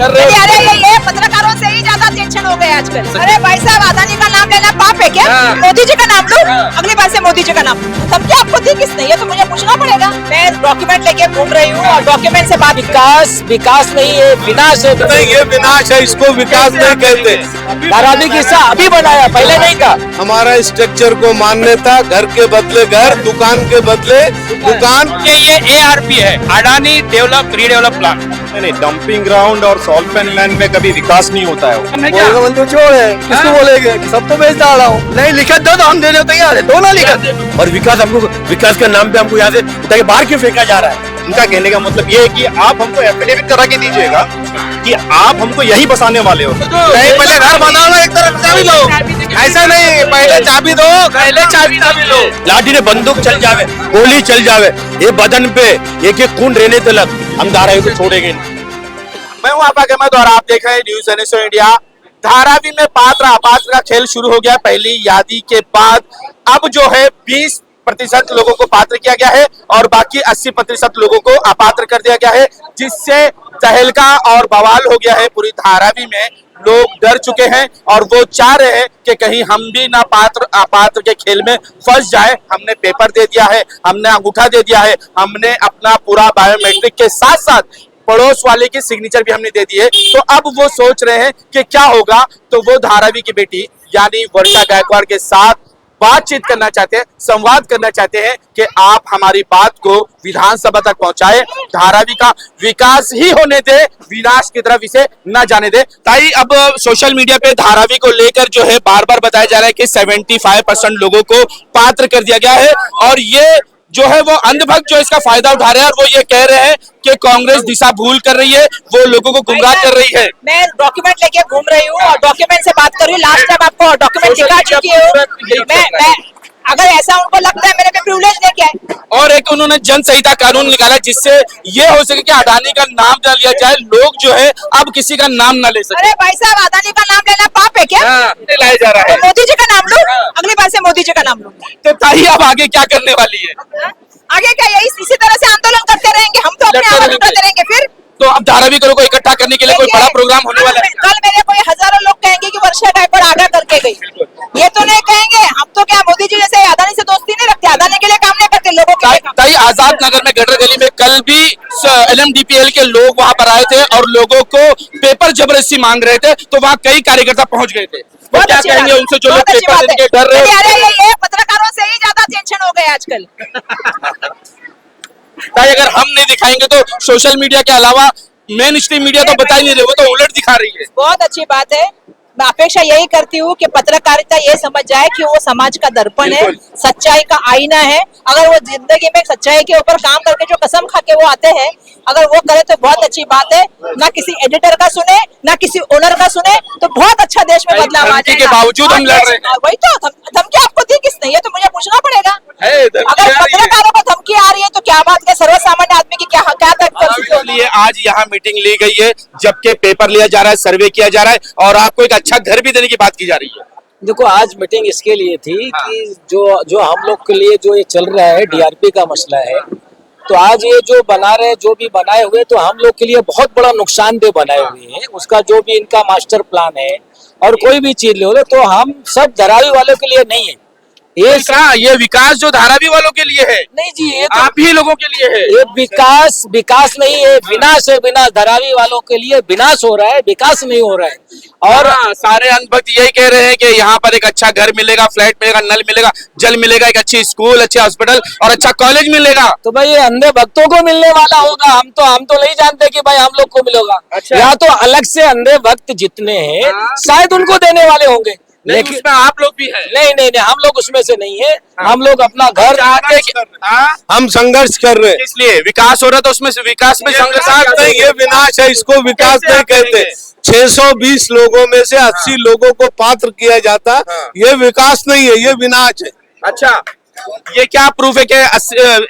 कर रहे हो। अरे ये पत्रकारों से ही ज्यादा टेंशन हो गए आजकल। अरे भाई साहब, अदानी का नाम लेना पाप है क्या? मोदी जी का नाम लो, अगली बार से मोदी जी का नाम। तब क्या आपको दी किसने? ये तो मुझे पूछना पड़ेगा। मैं डॉक्यूमेंट लेके घूम रही हूँ और डॉक्यूमेंट से बात। विकास नहीं है, विनाश है। नहीं, ये विनाश है, इसको विकास नहीं कहते। धारावी का हिस्सा अभी बनाया, पहले नहीं था। हमारा स्ट्रक्चर को मान्य था, घर के बदले घर, दुकान के बदले दुकान। ये ARP है, अडानी डेवलप रीडेवलप प्लान। नहीं, डंपिंग ग्राउंड और सॉल्ट एंड लैंड में कभी विकास नहीं होता है। तो छोड़ है, किसको बोलेंगे? सब तो बेच डाला हूँ। नहीं लिखत दो तो हम देने तैयार है, दो ना लिखत। और विकास के नाम पे हमको यहाँ से बाहर क्यों फेंका जा रहा है? उनका कहने का मतलब ये है कि आप हमको एफिडेविट करा के दीजिएगा कि आप हमको यही बसाने वाले हो। नहीं, पहले घर बनाओ, एक तरफ चाबी लो। ऐसा नहीं, पहले चाबी दो, पहले चाबी लो। लाठी ने बंदूक चल जावे, गोली चल जावे, ये बदन पे एक एक खून रहने तक हम धारावी को छोड़ेंगे। मैं हूं आपका अहमद और आप देख रहे हैं न्यूज़ NSO इंडिया। धारावी में पात्र अपात्र का खेल शुरू हो गया। पहली यादी के बाद अब जो है 20% लोगों को पात्र किया गया है और बाकी 80% लोगों को अपात्र कर दिया गया है, जिससे तहलका और बवाल हो गया है पूरी धारावी में। लोग डर चुके हैं और वो चाह रहे हैं कि कहीं हम भी ना पात्र अपात्र के खेल में फंस जाए। हमने पेपर दे दिया है, हमने अंगूठा दे दिया है, हमने अपना पूरा बायोमेट्रिक के साथ साथ पड़ोस वाले की सिग्नेचर भी हमने दे दी है। तो अब वो सोच रहे हैं कि क्या होगा। तो वो धारावी की बेटी यानी वर्षा गायकवाड़ के साथ बातचीत करना चाहते हैं, संवाद करना चाहते हैं कि आप हमारी बात को विधानसभा तक पहुंचाए, धारावी का विकास ही होने दे, विनाश की तरफ इसे न जाने दे। ताई, अब सोशल मीडिया पे धारावी को लेकर जो है बार बार बताया जा रहा है कि 75% लोगों को पात्र कर दिया गया है और ये जो है वो अंधभक्त जो इसका फायदा उठा रहे हैं और वो ये कह रहे हैं कि कांग्रेस दिशा भूल कर रही है, वो लोगों को गुमराह कर रही है। मैं डॉक्यूमेंट लेके घूम रही हूँ और डॉक्यूमेंट से बात कर रही हूँ। लास्ट टाइम आपको डॉक्यूमेंट दिखा चुकी हूँ। मैं अगर ऐसा उनको लगता है मेरे पे प्रिविलेज लेके आए। और एक उन्होंने जन संहिता कानून निकाला जिससे ये हो सके कि अडानी का नाम न लिया जाए, लोग जो है अब किसी का नाम न ले सके। अरे भाई साहब, अदानी का नाम लेना पाप है क्या? लाया जा रहा है। तो मोदी जी का नाम लो, अगली बार से मोदी जी का नाम लो। तो ताई, अब आगे क्या करने वाली है? आगे क्या, यही इसी तरह से आंदोलन करते रहेंगे हम, तो अपने आंदोलन करते रहेंगे। फिर तो अब धारावी को इकट्ठा करने के लिए कोई बड़ा प्रोग्राम होने वाला है? कल मेरे को हजारों लोग कहेंगे कि वर्षा गायकवाड़ आगे करके गई। ये तो नहीं कहेंगे। हम तो क्या मोदी जी जैसे अदानी से दोस्ती नहीं रखते, अदानी के लिए काम नहीं करते, लोगों के लिए। ताई, आजाद नगर में गटर गली में कल भी LMDPL के लोग वहां पर आए थे और लोगों को पेपर जबरदस्ती मांग रहे थे, तो वहाँ कई कार्यकर्ता पहुंच गए थे। तो क्या कहेंगे उनसे जो लोग पेपर देने के डर रहे? अरे ये पत्रकारों से ही ज्यादा टेंशन हो गए आजकल। ताई, अगर हम नहीं दिखाएंगे तो सोशल मीडिया के अलावा मेन स्ट्रीम मीडिया तो बता ही नहीं रहे, वो तो उलट दिखा रही है। बहुत अच्छी बात है। मैं अपेक्षा यही करती हूँ कि पत्रकारिता ये समझ जाए कि वो समाज का दर्पण है, सच्चाई का आईना है। अगर वो जिंदगी में सच्चाई के ऊपर काम करके जो कसम खा के वो आते हैं, अगर वो करे तो बहुत अच्छी बात है। ना किसी एडिटर का सुने, ना किसी ओनर का सुने, तो बहुत अच्छा देश में बदलाव आ जाएगा। के बावजूद हम लड़ रहे हैं। वही तो धमकी आपको दी किसने? ये तो मुझे पूछना पड़ेगा। अगर पत्रकारों को धमकी आ रही है तो क्या बात है, सर्वसामान्य आदमी की क्या तक कर सकते हो? इसलिए आज यहाँ मीटिंग ली गई है, जबकि पेपर लिया जा रहा है, सर्वे किया जा रहा है और आपको एक अच्छा घर भी देने की बात की जा रही है। देखो, आज मीटिंग इसके लिए थी कि जो हम लोग के लिए जो ये चल रहा है DRP का मसला है, तो आज ये जो बना रहे, जो भी बनाए हुए, तो हम लोग के लिए बहुत बड़ा नुकसानदेह बनाए हुए हैं। उसका जो भी इनका मास्टर प्लान है और कोई भी चीज ले लो, तो हम सब धारावी वालों के लिए नहीं है। ये विकास जो धारावी वालों के लिए है, नहीं जी, ये तो आप ही लोगों के लिए है। ये विकास नहीं है, विनाश है। विनाश धारावी वालों के लिए विनाश हो रहा है, विकास नहीं हो रहा है। और सारे अंधभक्त यही कह रहे हैं कि यहाँ पर एक अच्छा घर मिलेगा, फ्लैट मिलेगा, नल मिलेगा, जल मिलेगा, एक अच्छी स्कूल, अच्छे हॉस्पिटल और अच्छा कॉलेज मिलेगा। तो भाई ये अंधे भक्तों को मिलने वाला होगा, हम तो नहीं जानते कि भाई हम लोग को मिलेगा। अच्छा। या तो अलग से अंधे भक्त जितने हैं शायद उनको देने वाले होंगे, लेकिन उसमें आप लोग भी हैं। नहीं, हम लोग उसमें से नहीं है। हम लोग अपना घर हम संघर्ष कर रहे हैं। इसलिए विकास हो रहा था, उसमें से विकास में संघर्ष नहीं, ये विनाश है, इसको विकास नहीं कहते। 620 लोगों में से 80 लोगों को पात्र किया जाता, ये विकास नहीं है, ये विनाश है। अच्छा, ये क्या प्रूफ है कि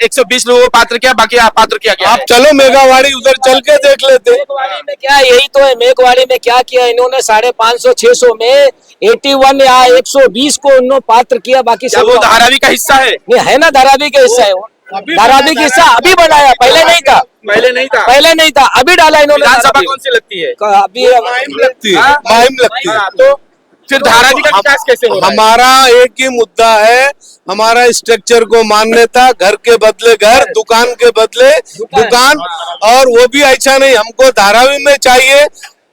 120 लोगों को पात्र किया, बाकी अपात्र किया गया? आप चलो मेघावाड़ी, उधर चल के देख लेते। मेघवाड़ी में क्या, यही तो है। मेघवाड़ी में क्या किया इन्होंने? 550-600 में 81 या 120 को उन्होंने पात्र किया, बाकी सब वो धारावी का हिस्सा है। नहीं है ना, धारावी का हिस्सा है वो। धारावी की हिस्सा अभी बनाया, पहले नहीं था, पहले नहीं था। पहले नहीं था, अभी डाला इन्होंने। विधानसभा धारावी। कौन सी लगती है? अभी मुहिम लगती है, हाँ? मुहिम लगती है। हाँ, तो फिर धारावी का विकास कैसे हो रहा है? हमारा एक ही मुद्दा है, हमारा स्ट्रक्चर को मान्यता, घर के बदले घर, दुकान के बदले दुकान, और वो भी ऐसा नहीं, हमको धारावी में चाहिए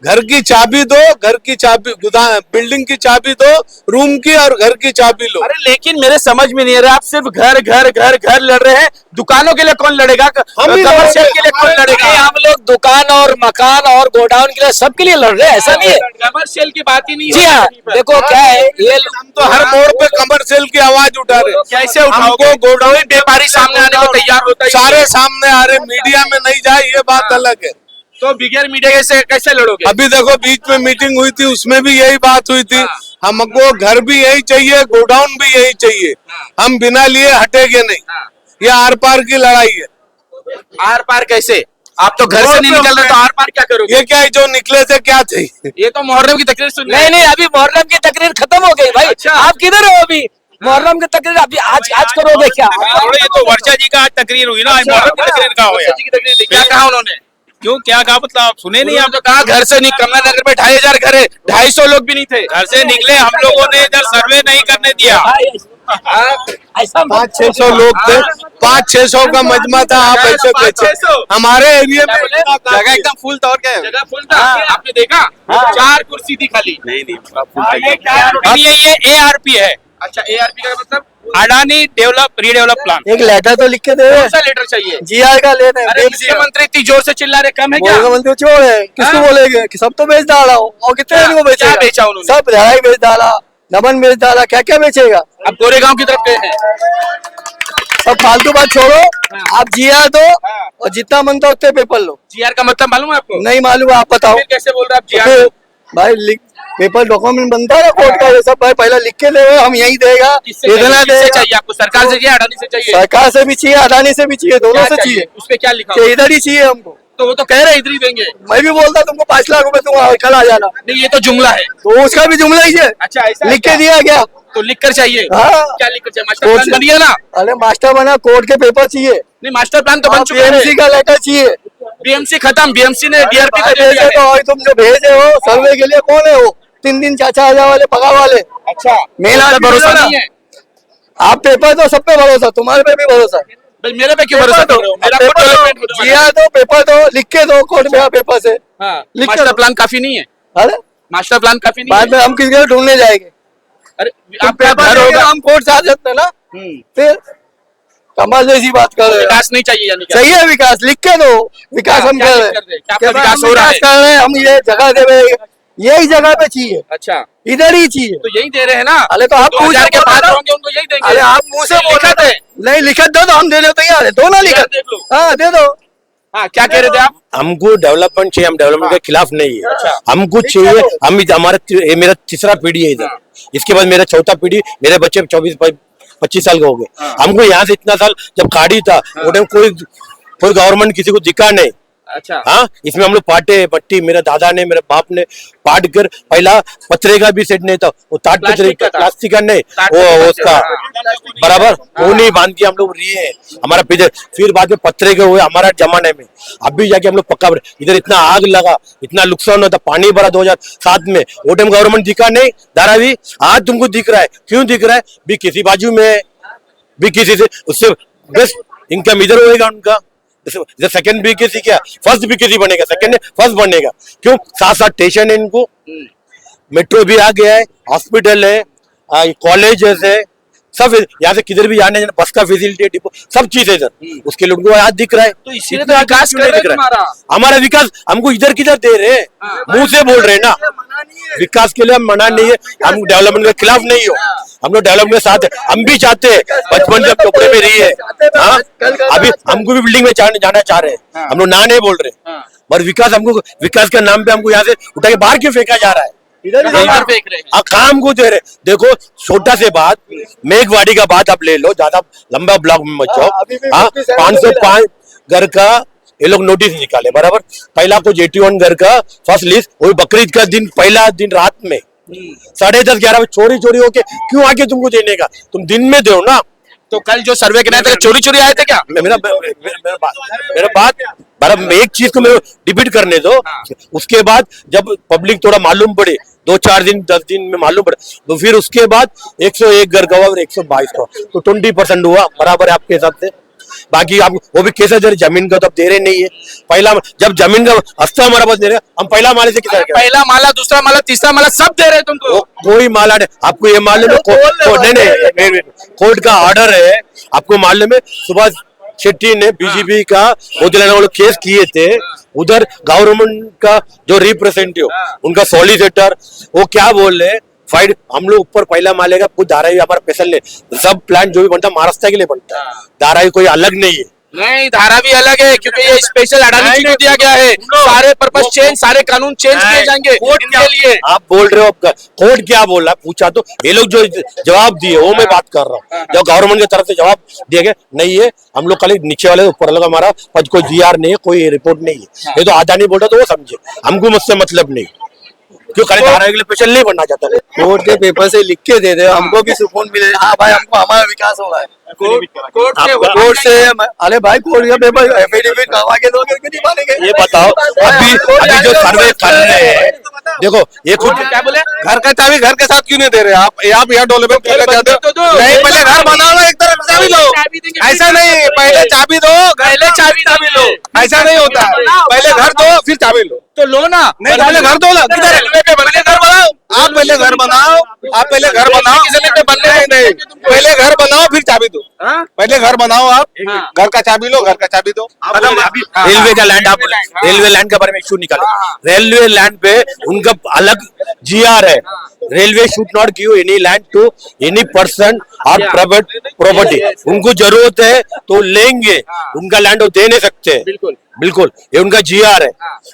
घर की चाबी दो, घर की चाबी, बिल्डिंग की चाबी दो, रूम की, और घर की चाबी लो। अरे लेकिन मेरे समझ में नहीं आ रहा, आप सिर्फ घर घर घर घर लड़ रहे हैं, दुकानों के लिए कौन लड़ेगा? हम ही कमर्शियल के लिए कौन लड़ेगा? नहीं, हम लोग दुकान और मकान और गोडाउन के लिए सबके लिए लड़ रहे हैं, ऐसा नहीं है। कमर्शियल की बात ही नहीं जी हाँ, देखो क्या है, ये हम तो हर मोड़ पे कमर्शियल की आवाज उठा रहे हैं। कैसे उठाओगे? हमको गोडाउन व्यापारी सामने आने को तैयार होता है, सारे सामने आ रहे, मीडिया में नहीं जाए, ये बात अलग है। तो बिगैर मीडिया से कैसे लड़ोगे? अभी देखो बीच में मीटिंग हुई थी, उसमें भी यही बात हुई थी, हमको घर भी यही चाहिए, गोडाउन भी यही चाहिए, हम बिना लिए हटेंगे नहीं। ये आर पार की लड़ाई है। आर पार कैसे? आप तो घर से नहीं निकल रहे, तो आर पार क्या करोगे? ये क्या है, जो निकले थे क्या थे? ये तो मुहर्रम की तकरीर सुन रहे नहीं नहीं, अभी मुहर्रम की तकरीर खत्म हो गई भाई। अच्छा। आप किधर हो अभी? मुहर्रम की तकरीर अभी आज करोगे क्या? ये तो वर्षा जी का आज तकरीर हुई ना, आज मुहर्रम की तकरीर कहा हुआ की तकरीर थी। क्या कहा उन्होंने? क्यों, क्या कहा, मतलब आप सुने नहीं? आप तो कहा घर से नहीं, कमला नगर में 2500 घर है, 250 लोग भी नहीं थे। घर से निकले, हम लोगों ने इधर सर्वे नहीं करने दिया। ऐसा 500-600 लोग थे, 500-600 का मजमा था, आप ऐसे बेचे। 500-600 हमारे एरिया में जगह एकदम फुल था, और क्या है? जगह फुल था। आपने देखा 4 कुर्सी थी खाली। नहीं नहीं, अब ये ARP है, अच्छा, ARP का मतलब अडानी डेवलप रीडेवलप प्लान। एक लेटर तो लिख के दे कौन सा लेटर चाहिए? जीआर का लेना है। अरे मुख्यमंत्री इतनी जोर से चिल्ला रहे, कम है क्या? मुख्यमंत्री छोड़ है, किसको हाँ? बोलेंगे कि सब तो बेच डाला हो, और कितने क्या- इनको बेचेगा? क्या बेचा उन्होंने? सब लड़ाई बेच डाला, नमन बेच डाला, क्या क्या बेचेगा? अब गोरेगांव की तरफ गए हैं। सब फालतू बात छोड़ो, आप जीआर दो और जितना मन था उतने पेपर लो। जीआर का मतलब मालूम है आपको? नहीं मालूम है, आप बताओ। फिर कैसे बोल रहे हैं आप तो जीआर? फिर भाई लिख पेपर डॉक्यूमेंट बनता है ना कोर्ट का, ये सब भाई पहले लिख के दे, हम यही देगा, किससे इतना चाहिए? किससे देगा। चाहिए आपको? सरकार से चाहिए, अडानी से चाहिए? सरकार से भी चाहिए, अडानी से भी चाहिए, दोनों क्या से चाहिए। उस पे क्या लिखा कि हुआ है? इधर ही चाहिए हमको। तो वो तो कह रहे हैं इधर ही देंगे। मैं भी बोलता तुमको 5 लाख रुपए तुम कल आ जाना, नहीं, ये तो जुमला है। तो उसका भी जुमला ही है। अच्छा, ऐसा है लिख के क्या? दिया गया। तो लिख कर चाहिए। हाँ। क्या लिख कर चाहिए? मास्टर कोर्ट प्लान से- बनिए ना। अरे मास्टर बना, कोर्ट के पेपर चाहिए, नहीं, मास्टर प्लान तो बन चुका बीएमसी है। का लेटर चाहिए। बीएमसी खत्म, बीएमसी ने डीआरपी का दे दिया भेजे तो है। और तुम जो भेजे हो सर्वे के लिए, कौन है वो 3 दिन 4,000 वाले पगार वाले? अच्छा, मेरा उस पे भरोसा भरोसा नहीं है। आप पेपर तो सब पे भरोसा, तुम्हारे पे भी भरोसा। भाई मेरे पे क्यों भरोसा कर रहे हो? मेरा खुद डेवलपमेंट होने वाला है। जिया दो, पेपर दो, लिख के दो कोर्ट में पेपर से। हाँ, लिख के मास्टर दो। प्लान काफी नहीं है। अरे मास्टर प्लान काफी नहीं बाद में है। हम किसी को ढूंढने जाएंगे? अरे तुम आपका पेपर घर देंगे होगा। तो हम कोर्ट से आ सकते हैं ना? फिर कमाल जैसी बात कर रहे हो। विकास नहीं चाहिए यानी क्या? चाहिए विकास, लिख के दो विकास। क्या- हम क्या कर लिख रहे कर दे? हैं क्या कि आपका भाई विकास हम हो रहा विकास है? कर रहे हैं, हम ये जगह दे, यही जगह पे चाहिए, अच्छा, इधर ही चाहिए। तो यही दे रहे हैं ना। अरे तो आप 2000 के मुंह से बाद बोलो। होंगे, उनको यही देंगे। अरे आप मुंह से बोल लिखत रहे है। हो। नहीं लिखत दो तो हम देने को तैयार है, दो ना लिखत। देख लो। हाँ दे दो। हाँ, क्या कह रहे थे आप? हमको डेवलपमेंट चाहिए, हम डेवलपमेंट के खिलाफ नहीं है। अच्छा। हमको चाहिए, हम ये मेरा तीसरा पीढ़ी है इधर, इसके बाद मेरा चौथा पीढ़ी, मेरे बच्चे 24-25 साल के हो गए। हमको यहाँ से इतना साल जब खाड़ी था, वो टाइम कोई गवर्नमेंट किसी को दिखा नहीं। अच्छा, हाँ, इसमें हम लोग पाटे पट्टी, मेरे दादा ने, मेरे बाप ने पाट कर, पहला पत्रे का भी सेट नहीं था, वो ताट पत्रे प्लास्टिक का था। प्लास्टिक का नहीं, ताट वो पत्रे उसका हाँ। बराबर वो नहीं बांध के हम लोग रहे हैं, हमारा पिछले, फिर बाद में पत्रे के हुए हमारा जमाने में, अभी जाके हम लोग पक्का इधर इतना आग लगा, इतना नुकसान होता, पानी भरा 2007 में, वो टाइम गवर्नमेंट दिखा नहीं धारावी, आज तुमको दिख रहा है, क्यों दिख रहा है? भी किसी बाजू में भी किसी से उससे बेस्ट इनकम इधर होएगा उनका, सेकंड भी किसी क्या, फर्स्ट भी किसी बनेगा, सेकंड फर्स्ट बनेगा, क्यों? 7-7 स्टेशन है इनको, मेट्रो भी आ गया है, हॉस्पिटल है, कॉलेजेस है, सब यहाँ से किधर भी जाने बस का फैसिलिटी, डिपो, सब चीज है इधर, उसके लिए उनको आज दिख रहा है। तो इसीलिए तो इतना विकास क्यों कर नहीं रहे दिख हैं रहा है? तुम्हारा। हमारा विकास हमको इधर किधर दे रहे हैं, मुंह से बोल रहे हैं ना, विकास के लिए हम मना नहीं है, हम डेवलपमेंट के खिलाफ नहीं हो, हम लोग डेवलपमेंट के साथ है, हम भी चाहते हैं, बचपन से टोकरे में रही है। हाँ, अभी हमको भी बिल्डिंग में जाना चाह रहे हैं, हम लोग ना नहीं बोल रहे, और विकास हमको, विकास के नाम पे हमको यहाँ से उठा के बाहर क्यों फेंका जा रहा है? इधर ही कहाँ फेंक रहे हैं? काम को दे रहे, देखो छोटा से बात, मेघवाड़ी का बात आप ले लो, ज्यादा लंबा ब्लॉक में मत जाओ। अभी भी हाँ, 505 घर का ये लोग नोटिस निकाले, बराबर, पहला कुछ 81 घर का फर्स्ट लिस्ट, वही बकरीद का दिन, पहला दिन रात में 10:30-11 बजे चोरी होके क्यों आके तुमको देने का? तुम दिन में दो ना, तो कल जो सर्वे कराए थे चोरी चोरी आए थे क्या? मेरा एक चीज को मेरे रिपीट करने दो। उसके बाद जब पब्लिक थोड़ा मालूम पड़े 2-4 दिन 10 दिन में मालूम पड़े तो फिर उसके बाद 101 घर गवा और 122 का तो 20% हुआ बराबर है आपके हिसाब से। बाकी आप वो भी कैसे दे रहे, जमीन का तो आप दे रहे नहीं है। पहला जब जमीन का हस्ता हमारा पास दे रहे हम पहला माले से कितना पहला माला, दूसरा माला, तीसरा माला सब दे रहे हैं तुमको। कोई माला नहीं, आपको ये मालूम है नहीं कोर्ट का ऑर्डर है, आपको मालूम है। सुभाष शेट्टी ने बीजेपी का वो दिलाने वाले केस किए थे, उधर गवर्नमेंट का जो रिप्रेजेंटेटिव उनका सॉलिसिटर वो क्या बोल रहे, फाइट हम लोग ऊपर पहला माले का कुछ धारावी हमारा स्पेशल नहीं, सब प्लान जो भी बनता है महाराष्ट्र के लिए बनता है, धारावी कोई अलग नहीं है। नहीं, धारा भी अलग है क्योंकि ये स्पेशल अडानी को दिया गया है। सारे पर्पस चेंज, सारे कानून चेंज किए जाएंगे इनके लिए। आप बोल रहे हो कोर्ट क्या बोल रहा है पूछा तो ये लोग जो जवाब दिए वो मैं बात कर रहा हूँ। जो गवर्नमेंट की तरफ से जवाब दिए गए नहीं है, हम लोग खाली नीचे वाले ऊपर वाले हमारा कोई GR नहीं है, कोई रिपोर्ट नहीं है। ये तो अडानी बोल रहा तो वो समझे, हमको मुझसे मतलब नहीं क्यों खाली धारा के लिए स्पेशल नहीं बनना चाहता। कोर्ट के पेपर से लिख के दे दे, हमको भी सुकून मिले। हाँ भाई, हमको हमारा विकास हो रहा है। कोर्ट से अरे भाई कोर्ट का पेपर एफिडेविट करवा के दोगे कि नहीं मानेंगे? ये बताओ अभी जो सर्वे कर रहे हैं, देखो ये खुद क्या बोले, घर का चाबी घर के साथ क्यों नहीं दे रहे आप यहाँ डेवलपमेंट करना चाहते हो? नहीं, पहले घर बनाओ ना, एक तरफ चाबी लो। ऐसा नहीं, पहले चाबी दो, पहले चाबी लो। ऐसा नहीं होता। पहले घर दो फिर चाबी लो। तो लो ना, नहीं, पहले घर दो ना। किधर रेलवे पे पहले घर बनाओ, आप पहले घर बनाओ, आप पहले घर बनाओ। नहीं, पहले घर बनाओ फिर चाबी दो। पहले घर बनाओ, आप घर का चाबी लो, घर का चाबी दो। रेलवे का लैंड, आप रेलवे लैंड के बारे में इशू निकालो। रेलवे लैंड पे उनका अलग GR है, railway should not give any land to any person और प्राइवेट प्रॉपर्टी। उनको जरूरत है तो लेंगे, उनका लैंड वो दे नहीं सकते। बिल्कुल ये उनका GR है।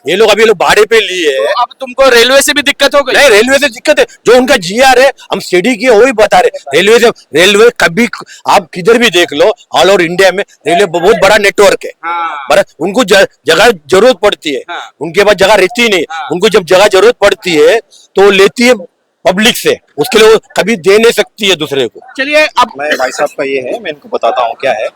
ये लोग अभी भाड़े पे लिए है। अब तुमको रेलवे से भी दिक्कत हो गई? नहीं, रेलवे से दिक्कत है, जो उनका GR है हम स्टडी किए वही बता रहे। रेलवे से रेलवे कभी आप किधर भी देख लो, ऑल ओवर इंडिया में रेलवे बहुत बड़ा नेटवर्क है। बड़ा उनको जगह जरूरत पड़ती है, उनके पास जगह रहती नहीं। उनको जब जगह जरूरत पड़ती है तो लेती है पब्लिक से, उसके लिए वो कभी दे नहीं सकती है दूसरे को। चलिए अब मैं भाई साहब का ये है, मैं इनको बताता हूँ क्या है।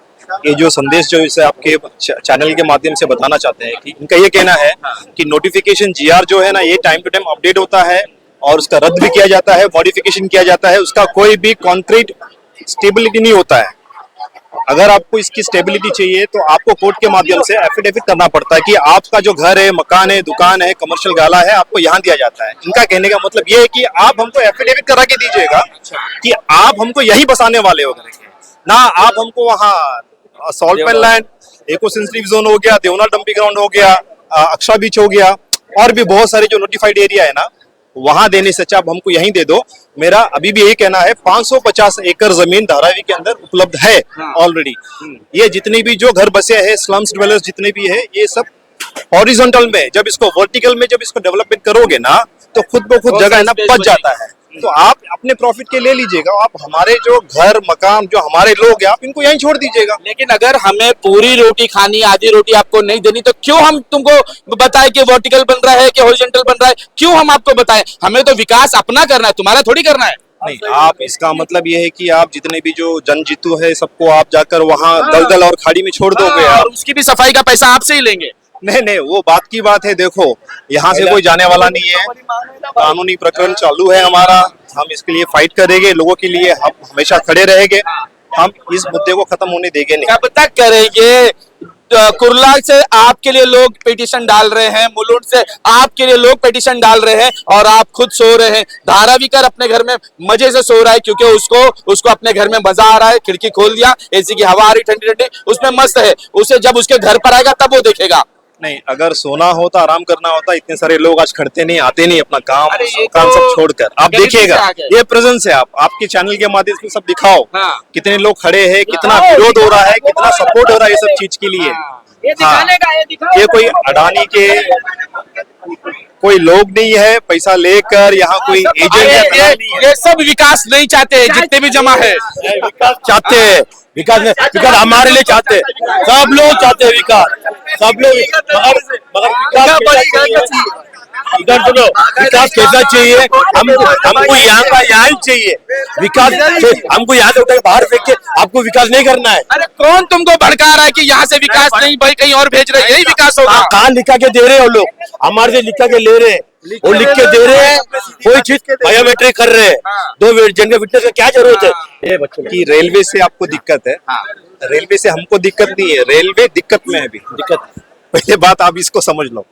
ये जो संदेश जो इसे आपके चैनल के माध्यम से बताना चाहते हैं कि इनका ये कहना है कि नोटिफिकेशन GR जो है ना, ये टाइम टू टाइम अपडेट होता है और उसका रद्द भी किया जाता है, मॉडिफिकेशन किया जाता है, उसका कोई भी कॉन्क्रीट स्टेबिलिटी नहीं होता है। अगर आपको इसकी स्टेबिलिटी चाहिए तो आपको कोर्ट के माध्यम से एफिडेविट करना पड़ता है कि आपका जो घर है, मकान है, दुकान है, कमर्शियल गाला है, आपको यहाँ दिया जाता है। इनका कहने का मतलब ये है कि आप हमको एफिडेविट करा के दीजिएगा कि आप हमको यही बसाने वाले हो ना, आप हमको वहाँ salt pan land, eco sensitive zone हो गया, देवना डंपिंग ग्राउंड हो गया, अक्षरा बीच हो गया, और भी बहुत सारे जो नोटिफाइड एरिया है ना, वहां देने से अच्छा आप हमको यहीं दे दो। मेरा अभी भी यही कहना है, 550 एकड़ जमीन धारावी के अंदर उपलब्ध है ऑलरेडी। ये जितने भी जो घर बसे हैं, स्लम्स डिवेलपर्स जितने भी है, ये सब हॉरिजॉन्टल में, जब इसको वर्टिकल में जब इसको डेवलपमेंट करोगे ना, तो खुद ब खुद जगह है ना बच जाता है। तो आप अपने प्रॉफिट के ले लीजिएगा, आप हमारे जो घर मकान जो हमारे लोग हैं, आप इनको यहीं छोड़ दीजिएगा। लेकिन अगर हमें पूरी रोटी खानी, आधी रोटी आपको नहीं देनी, तो क्यों हम तुमको बताएं कि वर्टिकल बन रहा है कि हॉरिजॉन्टल बन रहा है? क्यों हम आपको बताएं? हमें तो विकास अपना करना है, तुम्हारा थोड़ी करना है। नहीं, आप इसका मतलब ये है कि आप जितने भी जो जनजीतु है सबको आप जाकर वहाँ दलदल और खाड़ी में छोड़ दोगे और आप। उसकी भी सफाई का पैसा आपसे ही लेंगे। नहीं, वो बात की बात है। देखो, यहाँ से कोई जाने वाला नहीं है, कानूनी प्रकरण चालू है हमारा, हम इसके लिए फाइट करेंगे, लोगों के लिए हम हमेशा खड़े रहेंगे, हम इस मुद्दे को खत्म होने देंगे नहीं। कब तक करेंगे? कुर्ला से आपके लिए लोग पिटीशन डाल रहे हैं, मुलुंड से आपके लिए लोग पिटीशन डाल रहे हैं, और आप खुद सो रहे हैं। धारावीकर अपने घर में मजे से सो रहा है क्योंकि उसको अपने घर में मजा आ रहा है। खिड़की खोल दिया, AC की हवा आ रही ठंडी ठंडी, उसमें मस्त है। उसे जब उसके घर पर आएगा तब वो देखेगा। नहीं, अगर सोना होता, आराम करना होता, इतने सारे लोग आज खड़ते नहीं, आते नहीं अपना काम सब छोड़कर। आप देखिएगा, ये प्रेजेंस है। आप आपके चैनल के माध्यम से सब दिखाओ, कितने लोग खड़े हैं, कितना विरोध हो रहा है, कितना सपोर्ट हो रहा है ये सब चीज के लिए। ये कोई अडानी के कोई लोग नहीं है, पैसा लेकर यहाँ कोई एजेंट। ये सब विकास नहीं चाहते, जितने भी जमा है विकास चाहते हैं, विकास हमारे लिए चाहते हैं, सब लोग चाहते हैं विकास, सब लोग, मगर विकास इधर सुनो, विकास कैसा चाहिए? हमको यहाँ का यहाँ ही चाहिए विकास। हमको यहाँ से उठा के बाहर फेंक के आपको विकास नहीं करना है। अरे कौन तुमको भड़का रहा है कि यहाँ से विकास नहीं भाई कहीं और भेज रहे हैं, यही विकास होगा? कहाँ लिखा के दे रहे हो लोग? हमारे से लिखा के ले रहे हैं, वो लिख के दे रहे हैं, कोई चीज बायोमेट्रिक कर रहे हैं। 2 जन का विटनेस का क्या जरूरत है? ये बच्चों कि रेलवे से आपको दिक्कत है, रेलवे से हमको दिक्कत नहीं है, रेलवे दिक्कत में है अभी। दिक्कत पहले बात आप इसको समझ लो,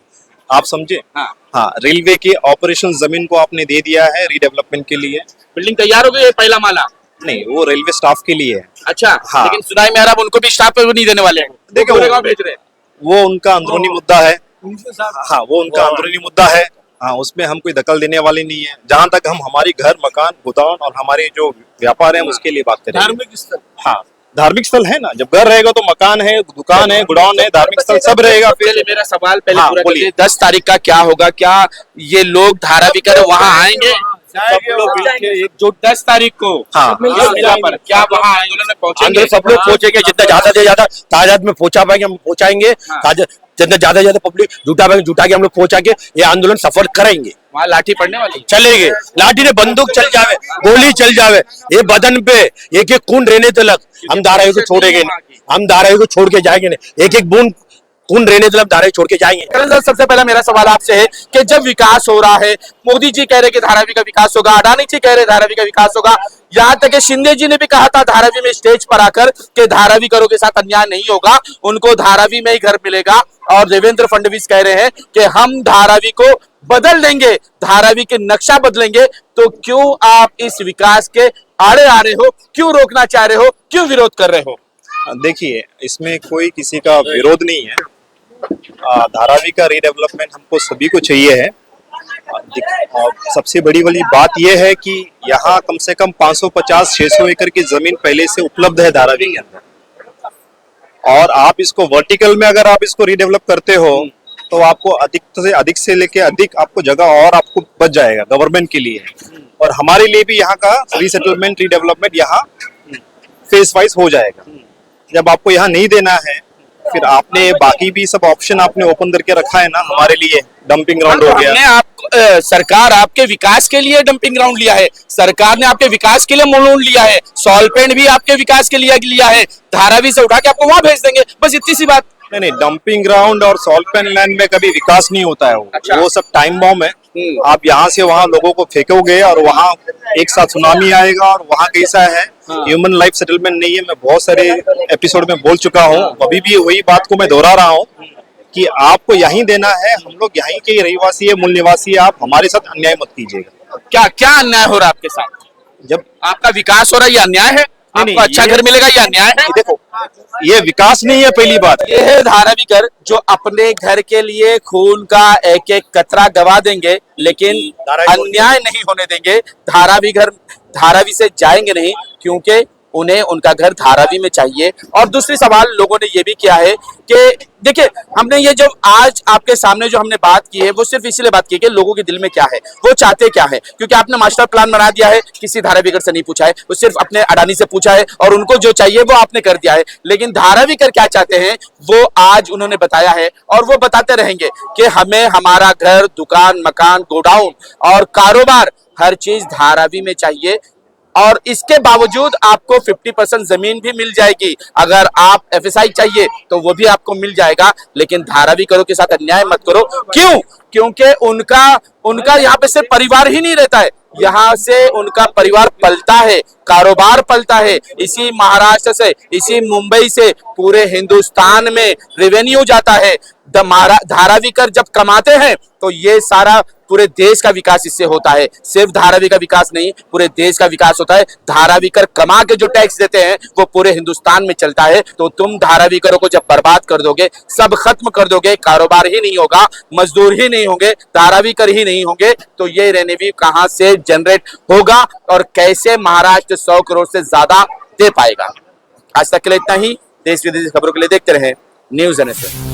आप समझे? हाँ, रेलवे के ऑपरेशन जमीन को आपने दे दिया है रीडेवलपमेंट के लिए। बिल्डिंग तैयार हो गई है, पहला माला? नहीं, वो रेलवे स्टाफ के लिए है। अच्छा, हाँ। लेकिन सुनाई में आ रहा है उनको भी स्टाफ पे नहीं देने वाले हैं, देखो, गोरेगांव भेज रहे हैं। वो उनका अंदरूनी मुद्दा है। हाँ, वो उनका अंदरूनी मुद्दा है। हाँ, उसमें हम कोई दखल देने वाले नहीं है। जहाँ तक हम हमारी घर, मकान, गोदाम और हमारे जो व्यापार है उसके लिए बात करें। धार्मिक स्थल, हाँ, धार्मिक स्थल है ना। जब घर रहेगा तो मकान है, दुकान है, गोडाउन है, धार्मिक स्थल सब रहेगा। पहले मेरा सवाल पहले हाँ, पूरा बोलिए। करिए। 10 तारीख का क्या होगा? क्या ये लोग धारावी कर वहाँ आएंगे? सब लोग मिलके जो 10 तारीख को हाँ, इस जगह पर क्या वहाँ आंदोलन में पहुंचेंगे? अंदर सब लोग पहुंचेंगे, जितना ज्यादा से ज्यादा तादाद में पहुंचा पाएंगे हम पहुंचाएंगे। जितना ज्यादा से ज्यादा पब्लिक जुटा पाएंगे जुटा के हम लोग पहुंचा के ये आंदोलन सफल करेंगे। वहाँ लाठी पड़ने वाली? चलेंगे, लाठी ने बंदूक चल जावे, गोली चल जावे, ये बदन पे एक एक खून रहने तक हम धारावी को छोड़ेंगे नहीं। हम धारावी को छोड़ के जाएंगे नहीं, एक एक बूंद खून रहने तक धारावी छोड़ के जाएंगे। करण सर, सबसे पहला मेरा सवाल आपसे है कि जब विकास हो रहा है, मोदी जी कह रहे कि धारावी का विकास होगा, अडानी जी कह रहे धारावी का विकास होगा, यहाँ तक कि शिंदे जी ने भी कहा था धारावी में स्टेज पर आकर कि धारावी करो के साथ अन्याय नहीं होगा, उनको धारावी में ही घर मिलेगा। और देवेंद्र फडणवीस कह रहे हैं कि हम धारावी को बदल देंगे, धारावी के नक्शा बदलेंगे। तो क्यों आप इस विकास के आड़े आ रहे हो? क्यों रोकना चाह रहे हो? क्यों विरोध कर रहे हो? देखिए, इसमें कोई किसी का विरोध नहीं है। धारावी का रीडेवलपमेंट हमको सभी को चाहिए है। और सबसे बड़ी वाली बात यह है कि यहाँ कम से कम 550-600 एकड़ की जमीन पहले से उपलब्ध है धारावी के अंदर। और आप इसको वर्टिकल में अगर आप इसको रीडेवलप करते हो तो आपको अधिक से लेके अधिक आपको जगह और आपको बच जाएगा गवर्नमेंट के लिए। और हमारे लिए भी यहाँ का रीसेटलमेंट, रीडेवलपमेंट यहाँ फेस वाइज हो जाएगा। जब आपको यहाँ नहीं देना है, फिर आपने बाकी भी सब ऑप्शन आपने ओपन करके रखा है ना हमारे लिए। डंपिंग ग्राउंड हो गया, सरकार आपके विकास के लिए डंपिंग ग्राउंड लिया है, सरकार ने आपके विकास के लिए लोन लिया है, सॉल्पेंट भी आपके विकास के लिए लिया है, धारावी से उठा के आपको वहां भेज देंगे, बस इतनी सी बात। नहीं, डंपिंग ग्राउंड और सॉल्पेंट लैंड में कभी विकास नहीं होता है। अच्छा। वो सब टाइम बॉम्ब है। आप यहाँ से वहाँ लोगों को फेंकोगे और वहाँ एक साथ सुनामी आएगा। और वहाँ कैसा है, ह्यूमन लाइफ सेटलमेंट नहीं है। मैं बहुत सारे एपिसोड में बोल चुका हूँ, अभी भी वही बात को मैं दोहरा रहा हूँ कि आपको यहीं देना है। हम लोग यहीं के रहिवासी है, मूल निवासी है। आप हमारे साथ अन्याय मत कीजिएगा। क्या क्या अन्याय हो रहा है आपके साथ? जब आपका विकास हो रहा है, ये अन्याय है? आपको अच्छा घर मिलेगा, ये अन्याय है? देखो, ये विकास नहीं है पहली बात। ये है धारावी कर जो अपने घर के लिए खून का एक एक कतरा गवा देंगे, लेकिन अन्याय नहीं होने देंगे। धारावी घर धारावी से जाएंगे नहीं, क्योंकि उन्हें उनका घर धारावी में चाहिए। और दूसरी सवाल लोगों ने ये भी किया है कि देखिए, हमने ये जो आज आपके सामने जो हमने बात की है वो सिर्फ इसलिए बात की कि लोगों के दिल में क्या है, वो चाहते क्या है। क्योंकि आपने मास्टर प्लान बना दिया है, किसी धारावीकर से नहीं पूछा है, वो सिर्फ अपने अडानी से पूछा है और उनको जो चाहिए वो आपने कर दिया है। लेकिन धारावीकर क्या चाहते हैं वो आज उन्होंने बताया है और वो बताते रहेंगे कि हमें हमारा घर, दुकान, मकान, गोडाउन और कारोबार हर चीज धारावी में चाहिए। और इसके बावजूद आपको 50% जमीन भी मिल जाएगी। अगर आप एफएसआई चाहिए तो वो भी आपको मिल जाएगा। लेकिन धारावी करो के साथ अन्याय मत करो। क्यों? क्योंकि उनका यहाँ पे सिर्फ परिवार ही नहीं रहता है, यहाँ से उनका परिवार पलता है, कारोबार पलता है। इसी महाराष्ट्र से, इसी मुंबई से पूरे हिंदुस्तान में रेवेन्यू जाता है। धारावीकर जब कमाते हैं तो ये सारा पूरे देश का विकास इससे होता है। सिर्फ धारावी का विकास नहीं, पूरे देश का विकास होता है। धारावीकर कमा के जो टैक्स देते हैं वो पूरे हिंदुस्तान में चलता है। तो तुम धारावीकरों को जब बर्बाद कर दोगे, सब खत्म कर दोगे, कारोबार ही नहीं होगा, मजदूर ही नहीं होंगे, धारावीकर ही नहीं होंगे, तो ये रेवेन्यू कहां से जनरेट होगा और कैसे महाराष्ट्र 100 करोड़ से ज्यादा दे पाएगा। आज तक के लिए इतना ही। देश विदेश खबरों के लिए देखते रहे न्यूज़ NSA।